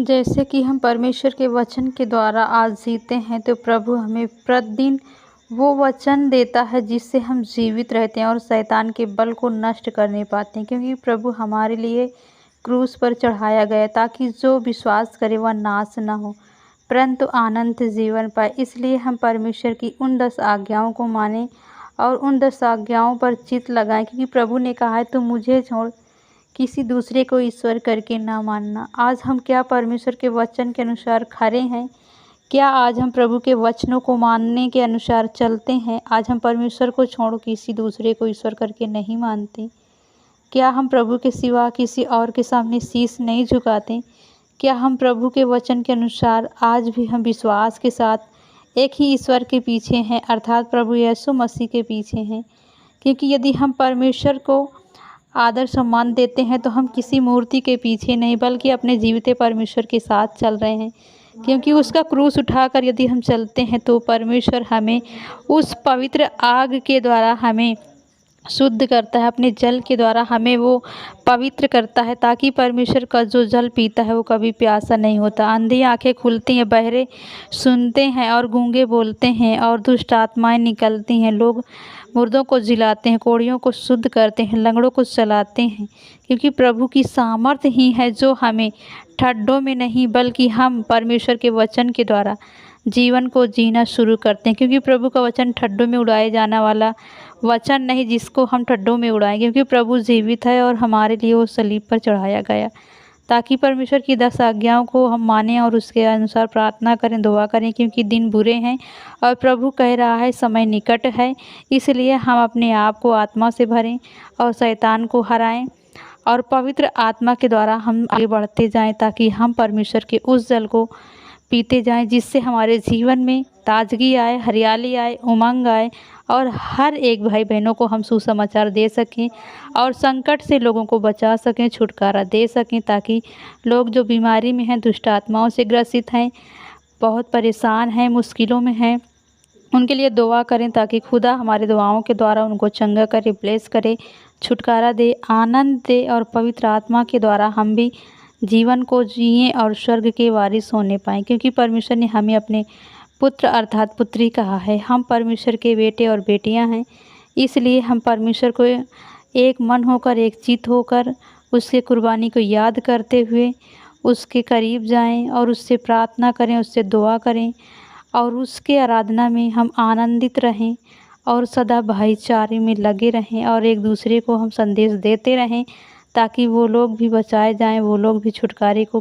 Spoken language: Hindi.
जैसे कि हम परमेश्वर के वचन के द्वारा आज जीते हैं, तो प्रभु हमें प्रतिदिन वो वचन देता है जिससे हम जीवित रहते हैं और शैतान के बल को नष्ट कर नहीं पाते हैं, क्योंकि प्रभु हमारे लिए क्रूस पर चढ़ाया गया ताकि जो विश्वास करे वह नाश न हो परंतु अनंत जीवन पाए। इसलिए हम परमेश्वर की उन 10 आज्ञाओं को मानें और उन 10 आज्ञाओं पर चित्त लगाएं, क्योंकि प्रभु ने कहा है तो मुझे छोड़ किसी दूसरे को ईश्वर करके ना मानना। आज हम क्या परमेश्वर के वचन के अनुसार खरे हैं? क्या आज हम प्रभु के वचनों को मानने के अनुसार चलते हैं? आज हम परमेश्वर को छोड़ किसी दूसरे को ईश्वर करके नहीं मानते? क्या हम प्रभु के सिवा किसी और के सामने शीश नहीं झुकाते? क्या हम प्रभु के वचन के अनुसार आज भी हम विश्वास के साथ एक ही ईश्वर के पीछे हैं, अर्थात प्रभु यीशु मसीह के पीछे हैं? क्योंकि यदि हम परमेश्वर को आदर सम्मान देते हैं तो हम किसी मूर्ति के पीछे नहीं बल्कि अपने जीविते परमेश्वर के साथ चल रहे हैं, क्योंकि उसका क्रूस उठाकर यदि हम चलते हैं तो परमेश्वर हमें उस पवित्र आग के द्वारा हमें शुद्ध करता है, अपने जल के द्वारा हमें वो पवित्र करता है ताकि परमेश्वर का जो जल पीता है वो कभी प्यासा नहीं होता। अंधी आंखें खुलती हैं, बहरे सुनते हैं और गूंगे बोलते हैं और दुष्ट आत्माएं निकलती हैं। लोग मुर्दों को जिलाते हैं, कोढ़ियों को शुद्ध करते हैं, लंगड़ों को चलाते हैं, क्योंकि प्रभु की सामर्थ ही है जो हमें ठड्डों में नहीं बल्कि हम परमेश्वर के वचन के द्वारा जीवन को जीना शुरू करते हैं। क्योंकि प्रभु का वचन ठड्डों में उड़ाए जाने वाला वचन नहीं जिसको हम ठड्डों में उड़ाएं, क्योंकि प्रभु जीवित है और हमारे लिए वो सलीब पर चढ़ाया गया ताकि परमेश्वर की 10 आज्ञाओं को हम मानें और उसके अनुसार प्रार्थना करें, दुआ करें, क्योंकि दिन बुरे हैं और प्रभु कह रहा है समय निकट है। इसलिए हम अपने आप को आत्मा से भरें और शैतान को हराएं और पवित्र आत्मा के द्वारा हम आगे बढ़ते जाएं ताकि हम परमेश्वर के उस जल को पीते जाएं जिससे हमारे जीवन में ताजगी आए, हरियाली आए, उमंग आए और हर एक भाई बहनों को हम सुसमाचार दे सकें और संकट से लोगों को बचा सकें, छुटकारा दे सकें, ताकि लोग जो बीमारी में हैं, दुष्ट आत्माओं से ग्रसित हैं, बहुत परेशान हैं, मुश्किलों में हैं, उनके लिए दुआ करें ताकि खुदा हमारे दुआओं के द्वारा उनको चंगा करे, ब्लेस करे, छुटकारा दे, आनंद दे और पवित्र आत्मा के द्वारा हम भी जीवन को जिए और स्वर्ग के वारिस होने पाएँ, क्योंकि परमेश्वर ने हमें अपने पुत्र अर्थात पुत्री कहा है। हम परमेश्वर के बेटे और बेटियां हैं, इसलिए हम परमेश्वर को एक मन होकर, एक चित्त होकर उसके कुर्बानी को याद करते हुए उसके करीब जाएं और उससे प्रार्थना करें, उससे दुआ करें और उसके आराधना में हम आनंदित रहें और सदा भाईचारे में लगे रहें और एक दूसरे को हम संदेश देते रहें ताकि वो लोग भी बचाए जाएं, वो लोग भी छुटकारे को